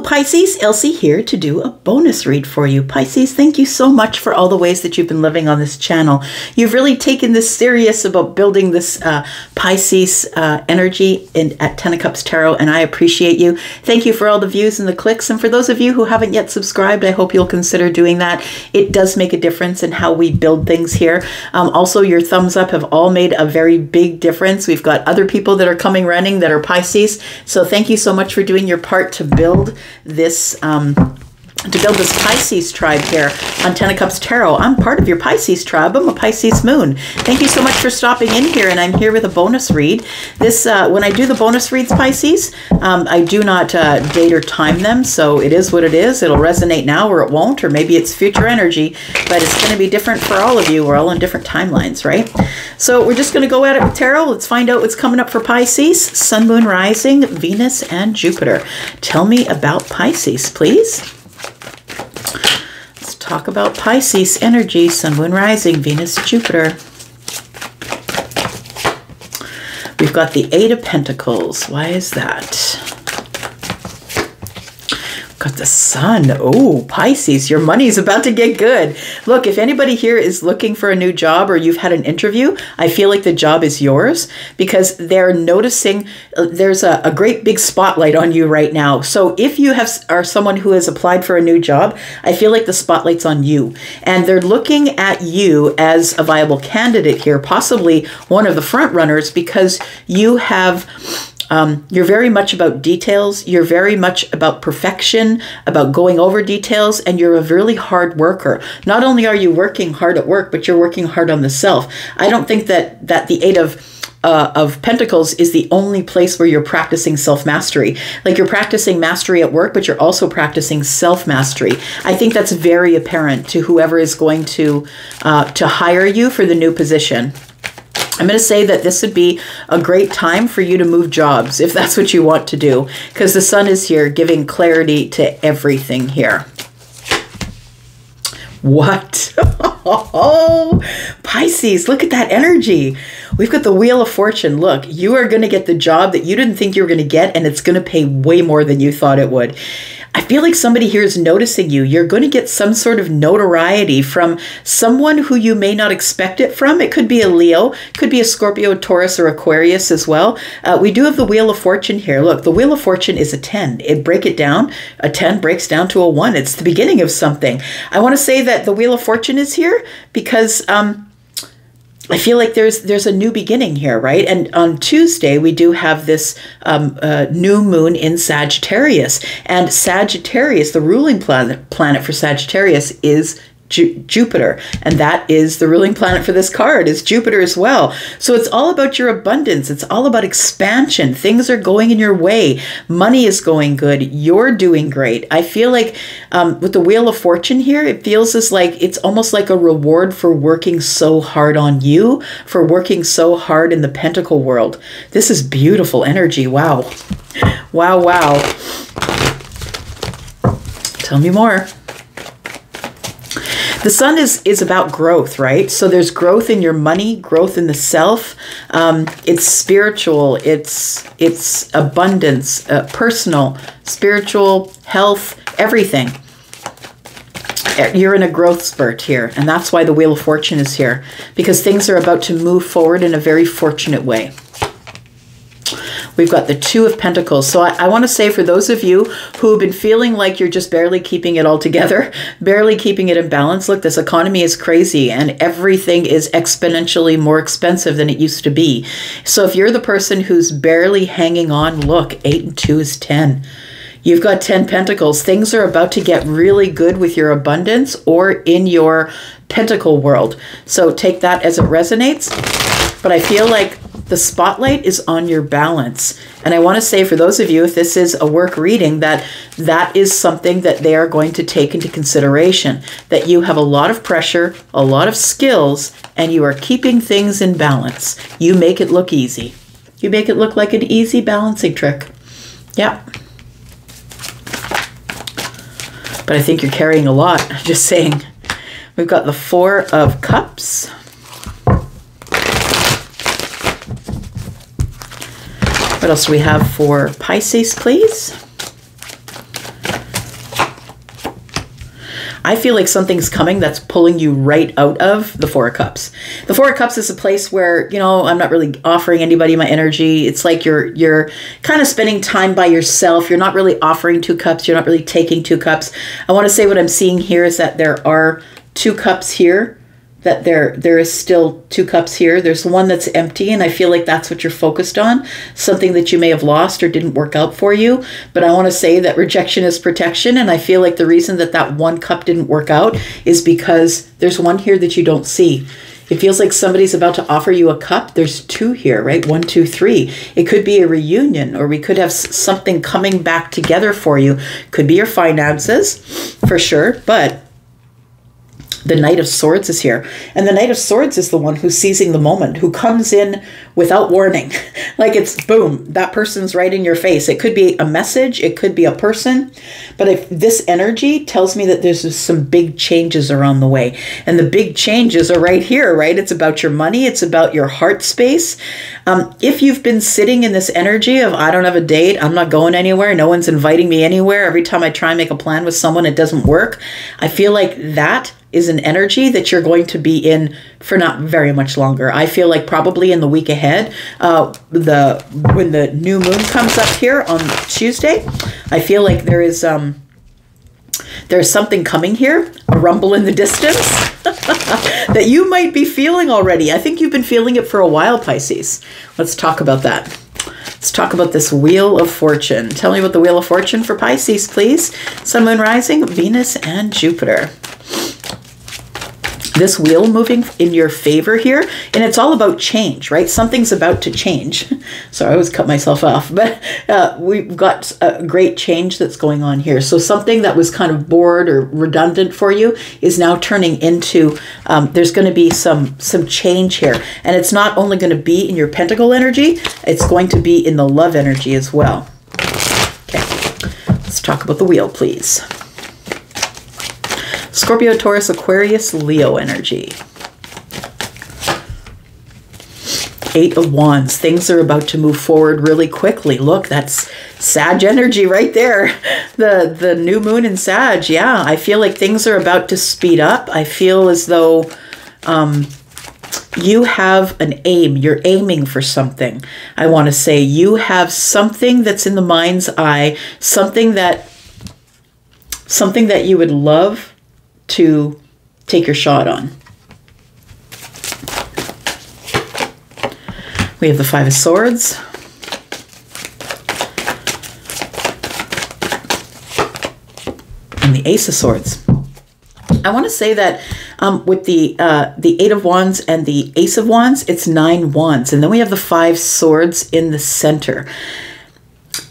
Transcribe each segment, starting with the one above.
Pisces, Elsie here to do a bonus read for you. Pisces, thank you so much for all the ways that you've been living on this channel. You've really taken this serious about building this Pisces energy at 10 of Cups Tarot, and I appreciate you. Thank you for all the views and the clicks, and for those of you who haven't yet subscribed, I hope you'll consider doing that. It does make a difference in how we build things here. Also, your thumbs up have all made a very big difference. We've got other people that are coming running that are Pisces, so thank you so much for doing your part to build this Pisces tribe here on 10 of Cups Tarot. I'm part of your Pisces tribe. I'm a Pisces moon. Thank you so much for stopping in here, and I'm here with a bonus read. This when I do the bonus reads, Pisces, I do not date or time them, so it is what it is. It'll resonate now or it won't, or maybe it's future energy, but it's going to be different for all of you. We're all on different timelines, right? So we're just going to go at it with tarot. Let's find out what's coming up for Pisces. Sun, Moon, Rising, Venus, and Jupiter. Tell me about Pisces, please. Let's talk about Pisces energy, Sun, Moon, Rising, Venus, Jupiter. We've got the Eight of Pentacles. Why is that? Got the Sun. Oh, Pisces, your money's about to get good. Look, if anybody here is looking for a new job or you've had an interview, I feel like the job is yours because they're noticing there's a great big spotlight on you right now. So if you are someone who has applied for a new job, I feel like the spotlight's on you. And they're looking at you as a viable candidate here, possibly one of the front runners, because you have... you're very much about details. You're very much about perfection, about going over details, and you're a really hard worker. Not only are you working hard at work, but you're working hard on the self. I don't think that the Eight of Pentacles is the only place where you're practicing self-mastery. Like, you're practicing mastery at work, but you're also practicing self-mastery. I think that's very apparent to whoever is going to hire you for the new position. I'm going to say that this would be a great time for you to move jobs if that's what you want to do, because the Sun is here giving clarity to everything here. What? Oh, Pisces, look at that energy. We've got the Wheel of Fortune. Look, you are going to get the job that you didn't think you were going to get, and it's going to pay way more than you thought it would. I feel like somebody here is noticing you. You're going to get some sort of notoriety from someone who you may not expect it from. It could be a Leo, could be a Scorpio, Taurus, or Aquarius as well. We do have the Wheel of Fortune here. Look, the Wheel of Fortune is a 10. Break it down. A 10 breaks down to a 1. It's the beginning of something. I want to say that the Wheel of Fortune is here because... I feel like there's a new beginning here, right? And on Tuesday, we do have this new moon in Sagittarius. And Sagittarius, the ruling planet for Sagittarius is Jupiter, and that is the ruling planet for this card is Jupiter as well. So it's all about your abundance. It's all about expansion. Things are going in your way. Money is going good. You're doing great. I feel like with the Wheel of Fortune here, it feels as like it's almost like a reward for working so hard on you, for working so hard in the Pentacle world. This is beautiful energy. Wow. Wow, wow. Tell me more. The Sun is about growth, right? So there's growth in your money, growth in the self. It's spiritual, it's abundance, personal, spiritual, health, everything. You're in a growth spurt here, and that's why the Wheel of Fortune is here, because things are about to move forward in a very fortunate way. We've got the Two of Pentacles. So I want to say for those of you who have been feeling like you're just barely keeping it all together, barely keeping it in balance, look, this economy is crazy and everything is exponentially more expensive than it used to be. So if you're the person who's barely hanging on, look, 8 and 2 is 10. You've got 10 Pentacles. Things are about to get really good with your abundance or in your Pentacle world. So take that as it resonates. But I feel like the spotlight is on your balance. And I want to say for those of you, if this is a work reading, that is something that they are going to take into consideration. That you have a lot of pressure, a lot of skills, and you are keeping things in balance. You make it look easy. You make it look like an easy balancing trick. Yeah. But I think you're carrying a lot, just saying. We've got the Four of Cups. What else do we have for Pisces, please? I feel like something's coming that's pulling you right out of the Four of Cups. The Four of Cups is a place where, you know, I'm not really offering anybody my energy. It's like you're kind of spending time by yourself. You're not really offering 2 cups. You're not really taking 2 cups. I want to say what I'm seeing here is that there are 2 cups here, that there is still 2 cups here. There's one that's empty, and I feel like that's what you're focused on, something that you may have lost or didn't work out for you. But I want to say that rejection is protection, and I feel like the reason that that 1 cup didn't work out is because there's one here that you don't see. It feels like somebody's about to offer you a cup. There's 2 here, right? 1, 2, 3. It could be a reunion, or we could have something coming back together for you. Could be your finances, for sure, but the Knight of Swords is here. And the Knight of Swords is the one who's seizing the moment, who comes in without warning. Like it's boom, that person's right in your face. It could be a message, it could be a person. But if this energy tells me that there's some big changes around the way. And the big changes are right here, right? It's about your money. It's about your heart space. If you've been sitting in this energy of, I don't have a date, I'm not going anywhere, no one's inviting me anywhere, every time I try and make a plan with someone, it doesn't work. I feel like that is an energy that you're going to be in for not very much longer. I feel like probably in the week ahead, when the new moon comes up here on Tuesday, I feel like there's something coming here, a rumble in the distance that you might be feeling already. I think you've been feeling it for a while, Pisces. Let's talk about that. Let's talk about this Wheel of Fortune. Tell me about the Wheel of Fortune for Pisces, please. Sun, Moon, Rising, Venus, and Jupiter. This wheel moving in your favor here, and it's all about change, right? Something's about to change. Sorry, I always cut myself off, but we've got a great change that's going on here. So something that was kind of bored or redundant for you is now turning into, there's going to be some change here. And it's not only going to be in your Pentacle energy, it's going to be in the love energy as well. Okay, let's talk about the wheel, please. Scorpio, Taurus, Aquarius, Leo energy. 8 of Wands. Things are about to move forward really quickly. Look, that's Sag energy right there. The new moon in Sag. Yeah, I feel like things are about to speed up. I feel as though you have an aim. You're aiming for something. I want to say you have something that's in the mind's eye, something that you would love to take your shot on. We have the 5 of Swords. And the Ace of Swords. I want to say that with the 8 of Wands and the Ace of Wands, it's 9 Wands. And then we have the 5 Swords in the center.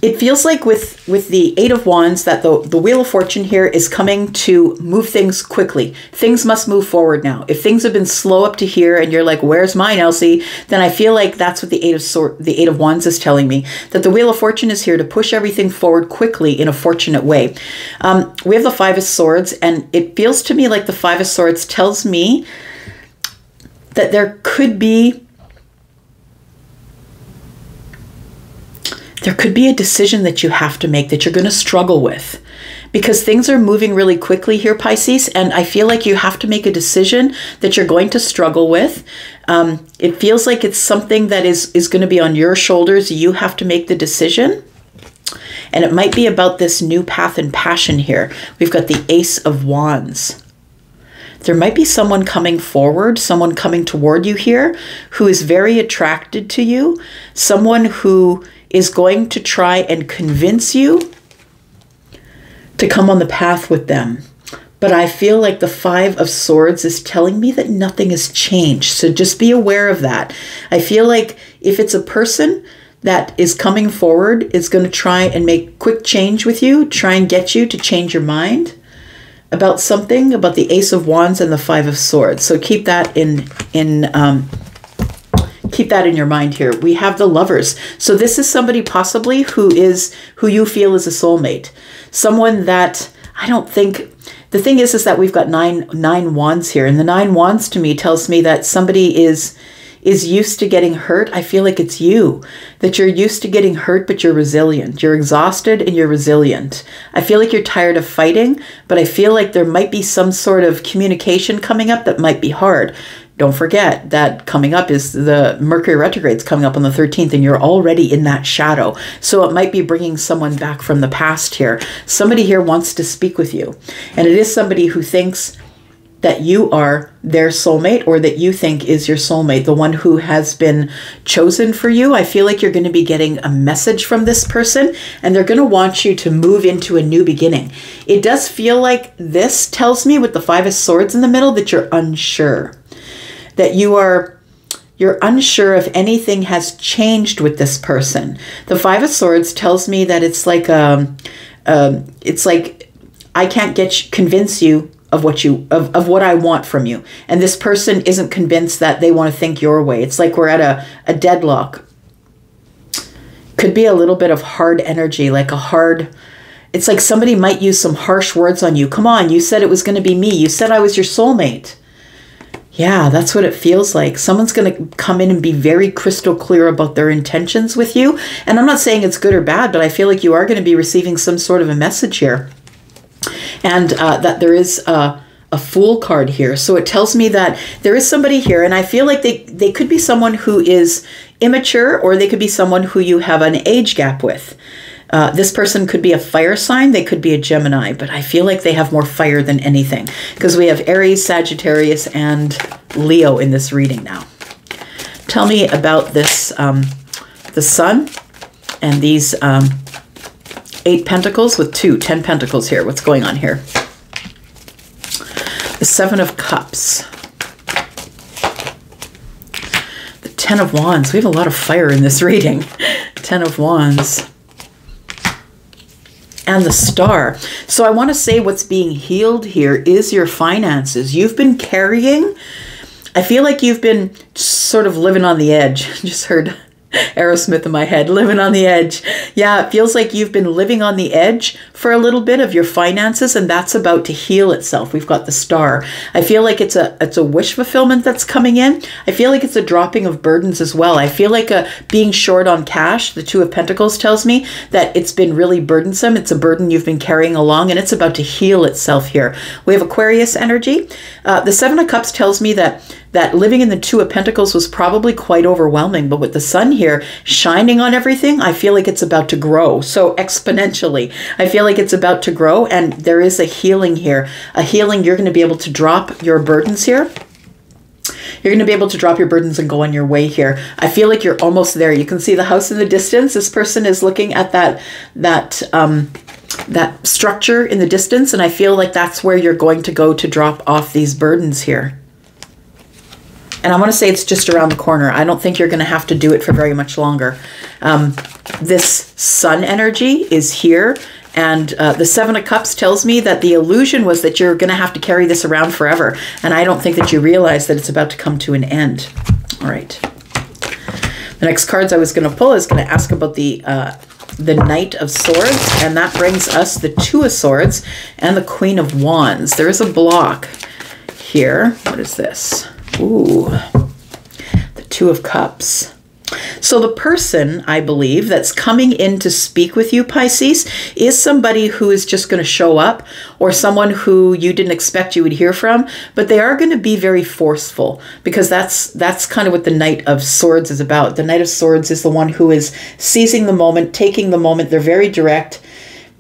It feels like with the 8 of Wands that the Wheel of Fortune here is coming to move things quickly. Things must move forward now. If things have been slow up to here and you're like, where's mine, Elsie? Then I feel like that's what the 8 of Wands is telling me, that the Wheel of Fortune is here to push everything forward quickly in a fortunate way. We have the 5 of Swords, and it feels to me like the 5 of Swords tells me that there could be a decision that you have to make that you're going to struggle with, because things are moving really quickly here, Pisces, and I feel like you have to make a decision that you're going to struggle with. It feels like it's something that is going to be on your shoulders. You have to make the decision, and it might be about this new path and passion here. We've got the Ace of Wands. There might be someone coming forward, someone coming toward you here who is very attracted to you, someone who is going to try and convince you to come on the path with them. But I feel like the 5 of Swords is telling me that nothing has changed. So just be aware of that. I feel like if it's a person that is coming forward, is going to try and make quick change with you, try and get you to change your mind about something, about the Ace of Wands and the 5 of Swords. So keep that keep that in your mind here. We have the Lovers. So this is somebody possibly who you feel is a soulmate. Someone that I don't think, the thing is that we've got nine wands here, and the 9 wands to me tells me that somebody is is used to getting hurt, I feel like it's you. That you're used to getting hurt, but you're resilient. You're exhausted and you're resilient. I feel like you're tired of fighting, but I feel like there might be some sort of communication coming up that might be hard. Don't forget that coming up is the Mercury retrograde's coming up on the 13th, and you're already in that shadow. So it might be bringing someone back from the past here. Somebody here wants to speak with you. And it is somebody who thinks that you are their soulmate, or that you think is your soulmate, the one who has been chosen for you. I feel like you're going to be getting a message from this person, and they're going to want you to move into a new beginning. It does feel like this tells me with the Five of Swords in the middle that you're unsure. That you're unsure if anything has changed with this person. The Five of Swords tells me that it's like I can't convince you of what I want from you. And this person isn't convinced that they want to think your way. It's like we're at a deadlock. Could be a little bit of hard energy, it's like somebody might use some harsh words on you. Come on, you said it was going to be me. You said I was your soulmate. Yeah, that's what it feels like. Someone's going to come in and be very crystal clear about their intentions with you. And I'm not saying it's good or bad, but I feel like you are going to be receiving some sort of a message here. And that there is a Fool card here. So it tells me that there is somebody here, and I feel like they could be someone who is immature, or they could be someone who you have an age gap with. This person could be a fire sign. They could be a Gemini, but I feel like they have more fire than anything, because we have Aries, Sagittarius, and Leo in this reading now. Tell me about this, the Sun and these 8 Pentacles with 10 Pentacles here. What's going on here? The Seven of Cups. The Ten of Wands. We have a lot of fire in this reading. 10 of Wands. And the Star. So I want to say what's being healed here is your finances. You've been carrying, I feel like you've been sort of living on the edge. Just heard Aerosmith in my head, living on the edge. Yeah, it feels like you've been living on the edge for a little bit of your finances, and that's about to heal itself. We've got the Star. I feel like it's a wish fulfillment that's coming in. I feel like it's a dropping of burdens as well. I feel like being short on cash. The Two of Pentacles tells me that it's been really burdensome. It's a burden you've been carrying along, and it's about to heal itself here. We have Aquarius energy. The Seven of Cups tells me that living in the Two of Pentacles was probably quite overwhelming, but with the Sun here shining on everything, I feel like it's about to grow. So exponentially, I feel like it's about to grow, and there is a healing here. A healing, you're going to be able to drop your burdens here. You're going to be able to drop your burdens and go on your way here. I feel like you're almost there. You can see the house in the distance. This person is looking at that structure in the distance, and I feel like that's where you're going to go to drop off these burdens here. And I want to say it's just around the corner. I don't think you're going to have to do it for very much longer. This Sun energy is here. And the Seven of Cups tells me that the illusion was that you're going to have to carry this around forever. And I don't think that you realize that it's about to come to an end. All right. The next cards I was going to pull is going to ask about the Knight of Swords. And that brings us the Two of Swords and the Queen of Wands. There is a block here. What is this? Ooh, the Two of Cups. So the person, I believe, that's coming in to speak with you, Pisces, is somebody who is just going to show up, or someone who you didn't expect you would hear from, but they are going to be very forceful, because that's kind of what the Knight of Swords is about. The Knight of Swords is the one who is seizing the moment, taking the moment. They're very direct.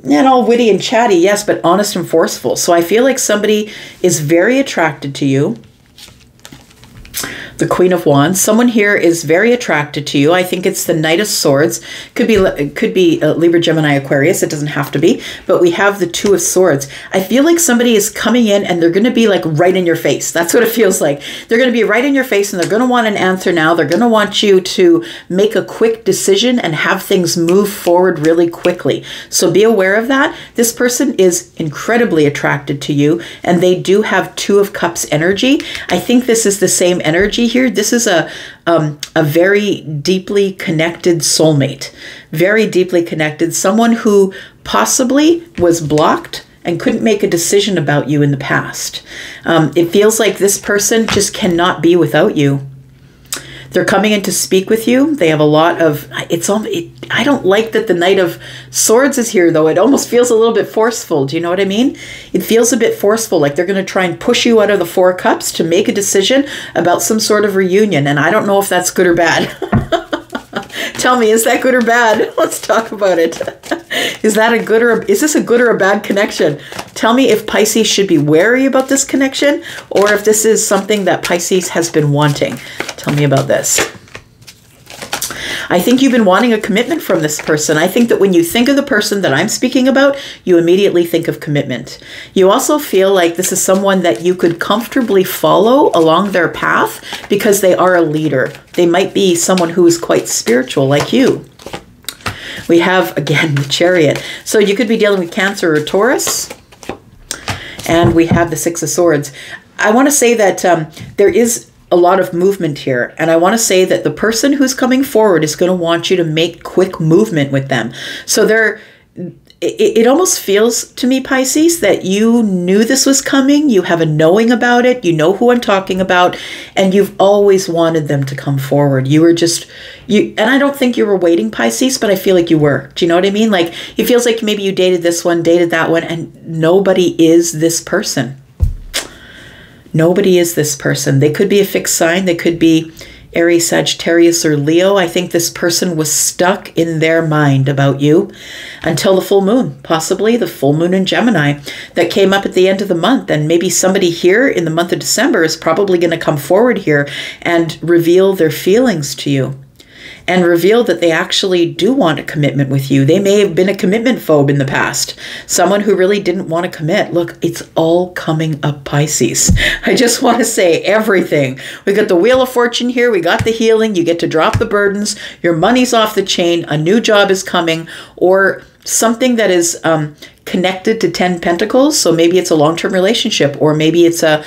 And all witty and chatty, yes, but honest and forceful. So I feel like somebody is very attracted to you. The Queen of Wands. Someone here is very attracted to you. I think it's the Knight of Swords. Could be Libra, Gemini, Aquarius. It doesn't have to be. But we have the Two of Swords. I feel like somebody is coming in and they're going to be like right in your face. That's what it feels like. They're going to be right in your face, and they're going to want an answer now. They're going to want you to make a quick decision and have things move forward really quickly. So be aware of that. This person is incredibly attracted to you, and they do have Two of Cups energy. I think this is the same energy here. This is a very deeply connected soulmate, very deeply connected, someone who possibly was blocked and couldn't make a decision about you in the past. It feels like this person just cannot be without you. They're coming in to speak with you. They have a lot of, I don't like that the Knight of Swords is here, though. It almost feels a little bit forceful. Do you know what I mean? It feels a bit forceful, like they're going to try and push you out of the Four of Cups to make a decision about some sort of reunion. And I don't know if that's good or bad. Tell me, is that good or bad? Let's talk about it. Is this a good or a bad connection? Tell me if Pisces should be wary about this connection, or if this is something that Pisces has been wanting. Tell me about this. I think you've been wanting a commitment from this person. I think that when you think of the person that I'm speaking about, you immediately think of commitment. You also feel like this is someone that you could comfortably follow along their path because they are a leader. They might be someone who is quite spiritual like you. We have, again, the Chariot. So you could be dealing with Cancer or Taurus. And we have the Six of Swords. I want to say that there is a lot of movement here. And I want to say that the person who's coming forward is going to want you to make quick movement with them. So it almost feels to me, Pisces, that you knew this was coming. You have a knowing about it. You know who I'm talking about. And you've always wanted them to come forward. You were just, and I don't think you were waiting, Pisces, but I feel like you were. Do you know what I mean? Like, it feels like maybe you dated this one, dated that one, and nobody is this person. Nobody is this person. They could be a fixed sign. They could be Aries, Sagittarius, or Leo. I think this person was stuck in their mind about you until the full moon, possibly the full moon in Gemini that came up at the end of the month. And maybe somebody here in the month of December is probably going to come forward here and reveal their feelings to you. And reveal that they actually do want a commitment with you. They may have been a commitment phobe in the past. Someone who really didn't want to commit. Look, it's all coming up, Pisces. I just want to say everything. We got the Wheel of Fortune here. We got the healing. You get to drop the burdens. Your money's off the chain. A new job is coming. Or something that is connected to 10 Pentacles. So maybe it's a long-term relationship. Or maybe it's a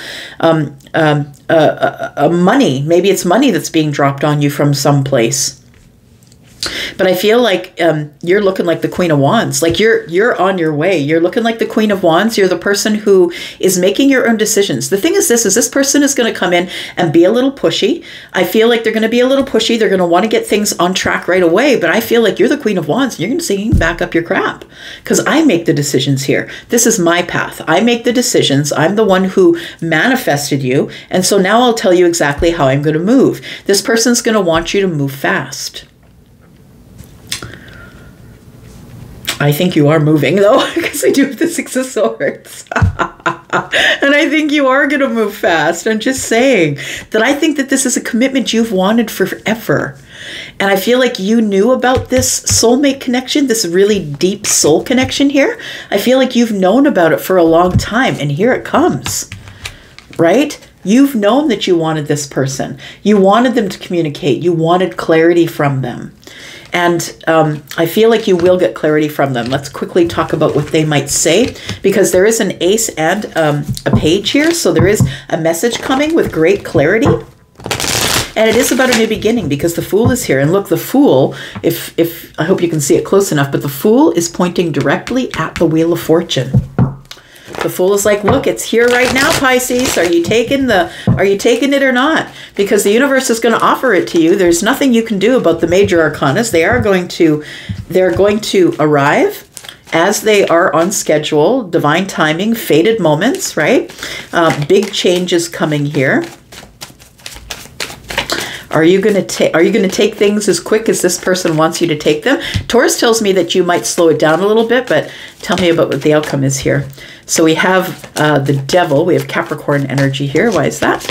money. Maybe it's money that's being dropped on you from someplace. But I feel like you're looking like the Queen of Wands. Like you're on your way. You're looking like the Queen of Wands. You're the person who is making your own decisions. The thing is this person is going to come in and be a little pushy. I feel like they're going to be a little pushy. They're going to want to get things on track right away. But I feel like you're the Queen of Wands. And you're going to say, you can back up your crap. Because I make the decisions here. This is my path. I make the decisions. I'm the one who manifested you. And so now I'll tell you exactly how I'm going to move. This person's going to want you to move fast. I think you are moving, though, because I do have the Six of Swords. And I think you are going to move fast. I'm just saying that I think that this is a commitment you've wanted forever. And I feel like you knew about this soulmate connection, this really deep soul connection here. I feel like you've known about it for a long time, and here it comes, right? You've known that you wanted this person. You wanted them to communicate. You wanted clarity from them. And I feel like you will get clarity from them. Let's quickly talk about what they might say, because there is an ace and a page here. So there is a message coming with great clarity. And it is about a new beginning because the Fool is here. And look, the Fool, if I hope you can see it close enough, but the Fool is pointing directly at the Wheel of Fortune. The Fool is like, look, it's here right now, Pisces. Are you taking it or not? Because the universe is going to offer it to you. There's nothing you can do about the major arcanas. They're going to arrive as they are on schedule, divine timing, fated moments, right? Big changes coming here. Are you going to take things as quick as this person wants you to take them? Taurus tells me that you might slow it down a little bit, but tell me about what the outcome is here. So we have the Devil. We have Capricorn energy here. Why is that?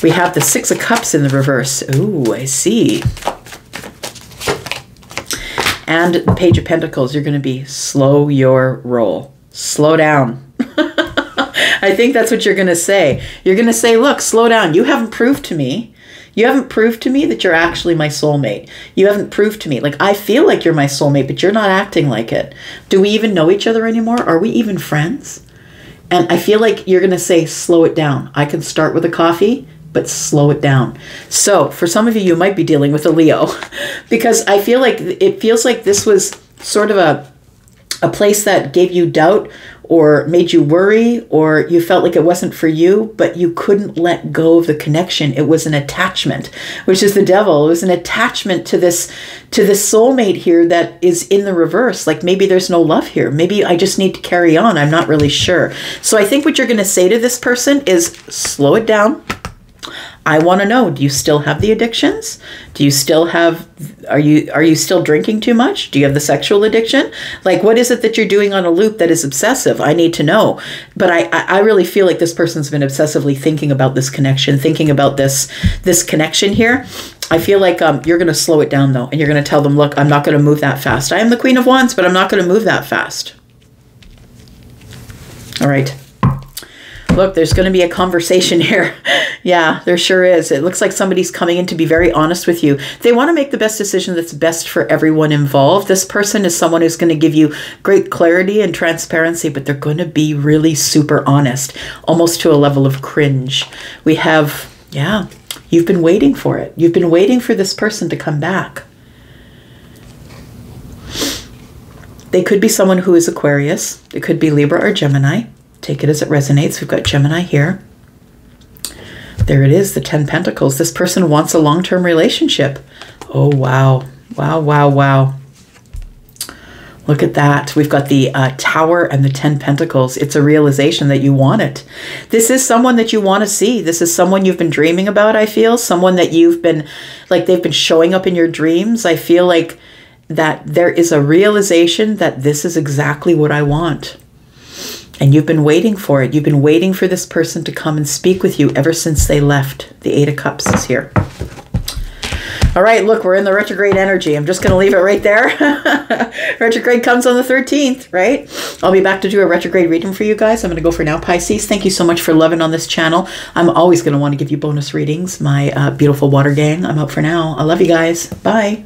We have the Six of Cups in the reverse. Ooh, I see. And the Page of Pentacles. You're going to be slow your roll. Slow down. I think that's what you're going to say. You're going to say, look, slow down. You haven't proved to me. You haven't proved to me that you're actually my soulmate. You haven't proved to me. Like, I feel like you're my soulmate, but you're not acting like it. Do we even know each other anymore? Are we even friends? And I feel like you're going to say, slow it down. I can start with a coffee, but slow it down. So for some of you, you might be dealing with a Leo because I feel like it feels like this was sort of a place that gave you doubt or made you worry, or you felt like it wasn't for you, but you couldn't let go of the connection. It was an attachment, which is the devil. It was an attachment to this soulmate here that is in the reverse. Like maybe there's no love here. Maybe I just need to carry on. I'm not really sure. So I think what you're going to say to this person is slow it down. I want to know, do you still have the addictions? Do you still have, are you still drinking too much? Do you have the sexual addiction? Like, what is it that you're doing on a loop that is obsessive? I need to know. But I really feel like this person's been obsessively thinking about this connection, thinking about this connection here. I feel like you're going to slow it down though. And you're going to tell them, look, I'm not going to move that fast. I am the Queen of Wands, but I'm not going to move that fast. All right. Look, there's going to be a conversation here. Yeah, there sure is. It looks like somebody's coming in to be very honest with you. They want to make the best decision that's best for everyone involved. This person is someone who's going to give you great clarity and transparency, but they're going to be really super honest, almost to a level of cringe. We have, yeah, you've been waiting for it. You've been waiting for this person to come back. They could be someone who is Aquarius. It could be Libra or Gemini. Take it as it resonates. We've got Gemini here. There it is, the 10 Pentacles. This person wants a long-term relationship. Oh, wow. Wow, wow, wow. Look at that. We've got the Tower and the 10 Pentacles. It's a realization that you want it. This is someone that you want to see. This is someone you've been dreaming about, I feel. Someone that you've been, like they've been showing up in your dreams. I feel like that there is a realization that this is exactly what I want. And you've been waiting for it. You've been waiting for this person to come and speak with you ever since they left. The 8 of Cups is here. All right, look, we're in the retrograde energy. I'm just going to leave it right there. Retrograde comes on the 13th, right? I'll be back to do a retrograde reading for you guys. I'm going to go for now, Pisces. Thank you so much for loving on this channel. I'm always going to want to give you bonus readings. My beautiful water gang. I'm out for now. I love you guys. Bye.